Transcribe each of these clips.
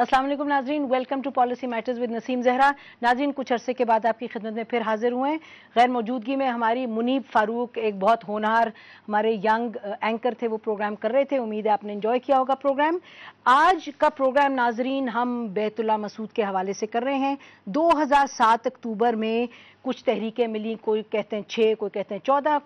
अस्सलाम वालेकुम नाजरीन, welcome to policy matters with Naseem Zehra. नाजरीन, कुछ अरसे के बाद आपकी खिदमत में फिर हाजिर हुए हैं। गैर मौजूदगी में हमारी मुनीब फारूक एक बहुत होनहार हमारे यंग एंकर थे, वो प्रोग्राम कर रहे थे। उम्मीद है आपने एंजॉय किया होगा प्रोग्राम। आज का प्रोग्राम नाजरीन हम बैतुल्लाह मसूद के हवाले से कर रहे हैं। 2007 अक्टूबर में कुछ तहरीकें मिली, कोई कहते हैं 6, कोई कहते हैं 14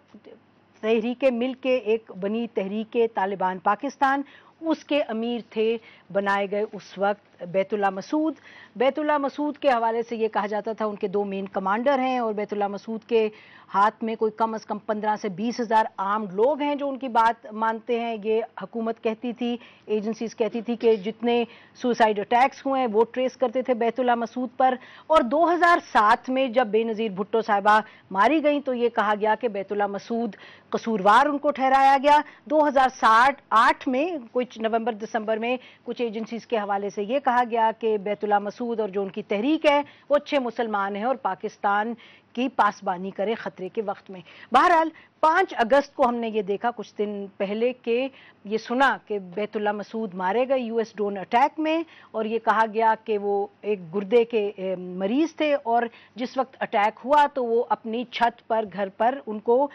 तहरीकें मिल के एक बनी तहरीक तालिबान पाकिस्तान। उसके अमीर थे बनाए गए उस वक्त बैतुल्लाह मसूद। बैतुल्लाह मसूद के हवाले से ये कहा जाता था उनके 2 मेन कमांडर हैं, और बैतुल्लाह मसूद के हाथ में कोई कम से कम 15 से 20 हज़ार आर्म्ड लोग हैं जो उनकी बात मानते हैं। ये हुकूमत कहती थी, एजेंसीज कहती थी कि जितने सुसाइड अटैक्स हुए हैं वो ट्रेस करते थे बैतुल्लाह मसूद पर। और 2007 में जब बेनज़ीर भुट्टो साहिबा मारी गई तो ये कहा गया कि बैतुल्लाह मसूद कसूरवार उनको ठहराया गया। 2008 में कुछ नवंबर दिसंबर में कुछ एजेंसीज के हवाले से ये कहा गया कि बैतुल्लाह मसूद और जो उनकी तहरीक है वो अच्छे मुसलमान हैं और पाकिस्तान की पासबानी करे खतरे के वक्त में। बहरहाल 5 अगस्त को हमने ये देखा कुछ दिन पहले के ये सुना कि बैतुल्लाह मसूद मारे गए यूएस ड्रोन अटैक में, और ये कहा गया कि वो एक गुर्दे के मरीज थे और जिस वक्त अटैक हुआ तो वो अपनी छत पर घर पर उनको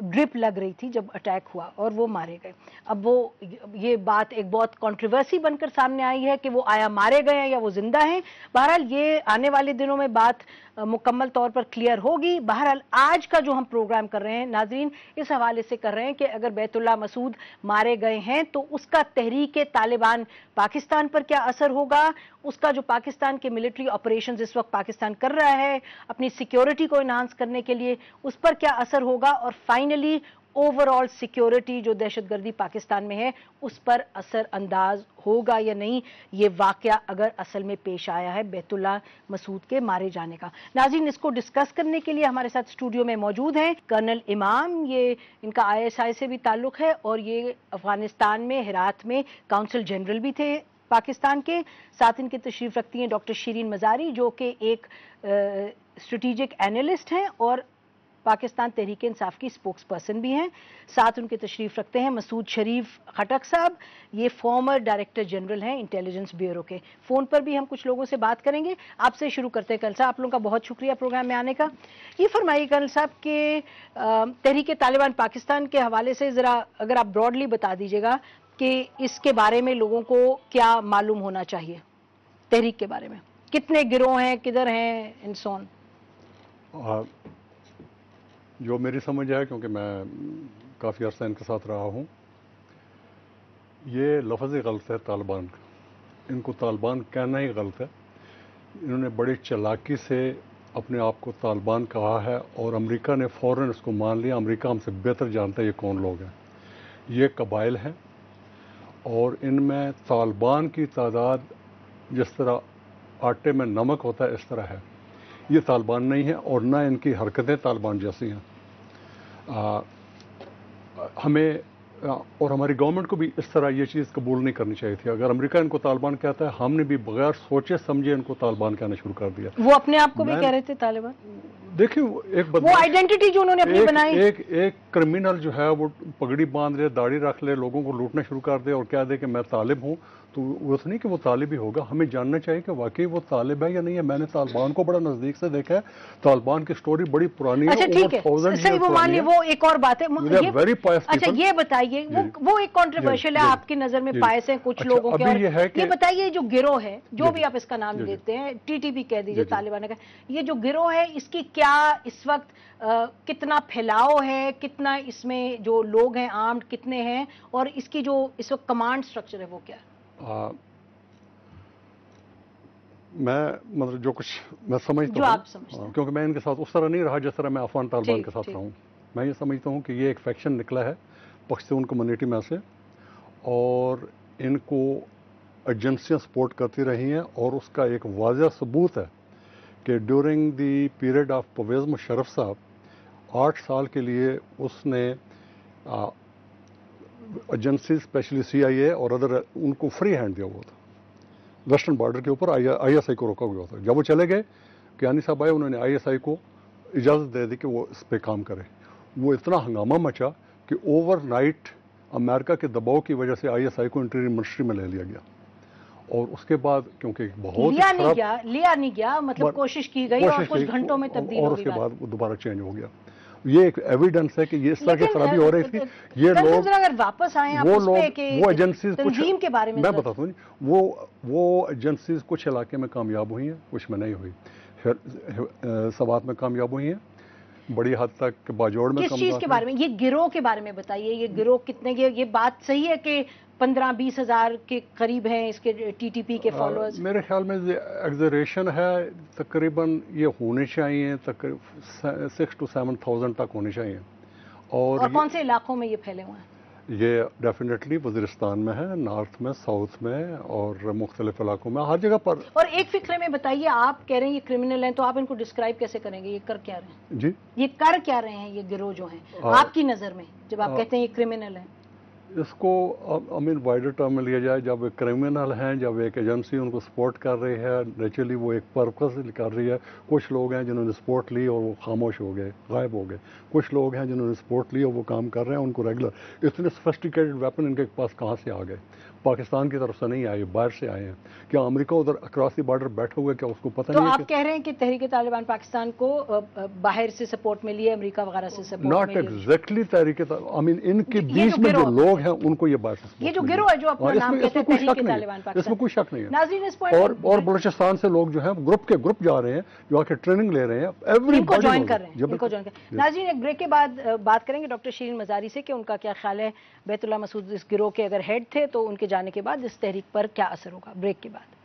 ड्रिप लग रही थी जब अटैक हुआ और वो मारे गए। अब वो ये बात एक बहुत कंट्रोवर्सी बनकर सामने आई है कि वो आया मारे गए हैं या वो जिंदा हैं। बहरहाल ये आने वाले दिनों में बात मुकम्मल तौर पर क्लियर होगी। बहरहाल आज का जो हम प्रोग्राम कर रहे हैं नाजरीन इस हवाले से कर रहे हैं कि अगर बैतुल्लाह मसूद मारे गए हैं तो उसका तहरीक तालिबान पाकिस्तान पर क्या असर होगा, उसका जो पाकिस्तान के मिलिट्री ऑपरेशंस इस वक्त पाकिस्तान कर रहा है अपनी सिक्योरिटी को इन्हांस करने के लिए, उस पर क्या असर होगा, और फाइनली ओवरऑल सिक्योरिटी जो दहशतगर्दी पाकिस्तान में है उस पर असर अंदाज होगा या नहीं, ये वाकया अगर असल में पेश आया है बैतुल्लाह मसूद के मारे जाने का। नाज़रीन, इसको डिस्कस करने के लिए हमारे साथ स्टूडियो में मौजूद हैं कर्नल इमाम, ये इनका आईएसआई से भी ताल्लुक है और ये अफगानिस्तान में हेरात में काउंसिल जनरल भी थे पाकिस्तान के। साथ इनके तशरीफ रखती हैं डॉक्टर शिरीन मजारी जो कि एक स्ट्रेटेजिक एनालिस्ट हैं और पाकिस्तान तहरीक इंसाफ की स्पोक्स पर्सन भी हैं। साथ उनके तशरीफ रखते हैं मसूद शरीफ खटक साहब, ये फॉर्मर डायरेक्टर जनरल हैं इंटेलिजेंस ब्यूरो के। फोन पर भी हम कुछ लोगों से बात करेंगे। आपसे शुरू करते हैं कर्नल साहब, आप लोगों का बहुत शुक्रिया प्रोग्राम में आने का। ये फरमाइए कर्नल साहब के तहरीक तालिबान पाकिस्तान के हवाले से जरा अगर आप ब्रॉडली बता दीजिएगा कि इसके बारे में लोगों को क्या मालूम होना चाहिए, तहरीक के बारे में, कितने गिरोह हैं, किधर हैं, इन सो ऑन। जो मेरी समझ है, क्योंकि मैं काफ़ी अर्सा इनके साथ रहा हूँ, ये लफ्ज़ ही गलत है तालिबान का। इनको तालिबान कहना ही गलत है। इन्होंने बड़ी चालाकी से अपने आप को तालिबान कहा है और अमेरिका ने फ़ौरन इसको मान लिया। अमेरिका हमसे बेहतर जानता है ये कौन लोग हैं। ये कबाइल हैं और इनमें तालिबान की तादाद जिस तरह आटे में नमक होता है इस तरह है। ये तालिबान नहीं है और ना इनकी हरकतें तालिबान जैसी हैं। हमें और हमारी गवर्नमेंट को भी इस तरह ये चीज़ कबूल नहीं करनी चाहिए थी। अगर अमेरिका इनको तालिबान कहता है, हमने भी बगैर सोचे समझे इनको तालिबान कहना शुरू कर दिया। वो अपने आप को भी कह रहे थे तालिबान। देखिए वो आइडेंटिटी जो उन्होंने अपनी बनाई, एक क्रिमिनल जो है वो पगड़ी बांध ले, दाढ़ी रख ले, लोगों को लूटना शुरू कर दे और कह दे कि मैं तालिब हूँ, तो वो नहीं कि वो तालिब ही होगा। हमें जानना चाहिए कि वाकई वो तालिब है या नहीं है। मैंने तालिबान को बड़ा नजदीक से देखा है। तालिबान की स्टोरी बड़ी पुरानी है। अच्छा ठीक है, सही, वो मान लिया, वो एक और बात है। अच्छा ये बताइए, वो एक कंट्रोवर्शियल है आपकी नजर में, पायस है कुछ लोगों के। ये बताइए जो गिरोह है, जो भी आप इसका नाम देते हैं, टीटीपी कह दीजिए, तालिबान का, ये जो गिरोह है इसकी क्या इस वक्त कितना फैलाव है, कितना इसमें जो लोग हैं आर्म्ड कितने हैं, और इसकी जो इस वक्त कमांड स्ट्रक्चर है वो क्या है? मैं मतलब जो कुछ मैं समझता हूँ, क्योंकि मैं इनके साथ उस तरह नहीं रहा जिस तरह मैं अफगान तालिबान के साथ रहा हूँ। मैं ये समझता हूँ कि ये एक फैक्शन निकला है पख्तून कम्युनिटी में से और इनको एजेंसियाँ सपोर्ट करती रही हैं और उसका एक वाज़ह सबूत है कि during the period of Pervez Musharraf sahab 8 साल के लिए उसने एजेंसी स्पेशली CIA और अदर उनको फ्री हैंड दिया हुआ था। वेस्टर्न बॉर्डर के ऊपर ISI को रोका हुआ था। जब वो चले गए, कियानी साहब आए, उन्होंने ISI को इजाज़त दे दी कि वो इस पर काम करे। वो इतना हंगामा मचा कि ओवरनाइट अमेरिका के दबाव की वजह से ISI को इंटीरियर मिनिस्ट्री में ले लिया गया اور اس کے بعد کیونکہ بہت لیا نہیں گیا مطلب کوشش کی گئی اور کچھ گھنٹوں میں تبدیل ہو گئی، اور اس کے بعد وہ دوبارہ چینج ہو گیا. یہ ایک ایویڈنس ہے کہ یہ اس طرح کی خرابی ہو رہی تھی. یہ لوگ اگر واپس آئیں وہ ایجنسیز تنظیم کے بارے میں بتاتا ہوں، وہ ایجنسیز کچھ علاقے میں کامیاب ہوئی ہیں، کچھ میں نہیں ہوئی. سوات میں کامیاب ہوئی ہیں بڑی حد تک، باجوڑ میں. کس چیز کے بارے میں؟ یہ گروہ کے بارے میں بتائیے. یہ گروہ کتنے، یہ بات صحیح ہے کہ 15-20 ہزار کے قریب ہیں اس کے ٹی ٹی پی کے فالوورز؟ میرے خیال میں ایگزریشن ہے، تقریباً یہ ہونے چاہیے، تقریباً 6,000 to 7,000 تک ہونے چاہیے. اور کون سے علاقوں میں یہ پھیلے ہوئے ہیں؟ یہ ڈیفینیٹلی وزیرستان میں ہے، نارتھ میں، ساؤتھ میں، اور مختلف علاقوں میں، ہر جگہ پر. اور ایک فقرے میں بتائیے، آپ کہہ رہے ہیں یہ کرمنل ہیں، تو آپ ان کو ڈسکرائب کیسے کریں گے؟ یہ کر کیا رہے ہیں؟ جی، یہ کر کیا رہے ہیں یہ گروہ جو ہیں آپ کی نظر میں، جب آپ کہتے ہیں یہ کرمنل ہیں؟ اس کو وائڈر ٹرم میں لیا جائے، جب ایک کرمنل ہیں، جب ایک ایجنسی ان کو سپورٹ کر رہی ہے، نیچرلی وہ ایک پرپس کر رہی ہے. کچھ لوگ ہیں جنہوں نے سپورٹ لی اور وہ خاموش ہو گئے، غائب ہو گئے. کچھ لوگ ہیں جنہوں نے سپورٹ لی اور وہ کام کر رہے ہیں، ان کو ریگولر. اتنے سفسٹیکیٹڈ ویپن ان کے پاس کہاں سے آ گئے؟ پاکستان کی طرف سے نہیں آئے، باہر سے آئے ہیں. کیا امریکہ ادھر اکراس دی بارڈر بیٹھے ہوئے، کیا اس کو پتہ نہیں ہے؟ تو آپ کہہ رہے ہیں کہ تحریک طالبان پاکستان کو باہر سے سپورٹ ملی ہے، امریکہ وغیرہ سے سپورٹ ملی ہے؟ ناٹ ایگزیکٹلی تحریک ان کے بیچ میں جو لوگ ہیں ان کو یہ باہر سے سپورٹ. یہ جو گروہ ہے جو اپنا نام کہتے ہیں تحریک طالبان پاکستان، اس میں کوئی شک نہیں ہے. ناظرین اس پوائنٹ اور بلوچستان سے لوگ جو ہیں گروپ کے گروپ جا رہے ہیں، جو آ کے ٹریننگ لے رہے ہیں، ان کو جوائن کر رہے ہیں. ناظرین ایک بریک کے بعد بات کریں گے ڈاکٹر شیرین مزاری سے کہ ان کا کیا خیال ہے. بیت اللہ مسعود اس گروہ کے اگر ہیڈ تھے تو ان کے جانے کے بعد اس تحریک پر کیا اثر ہوگا. بریک کے بعد.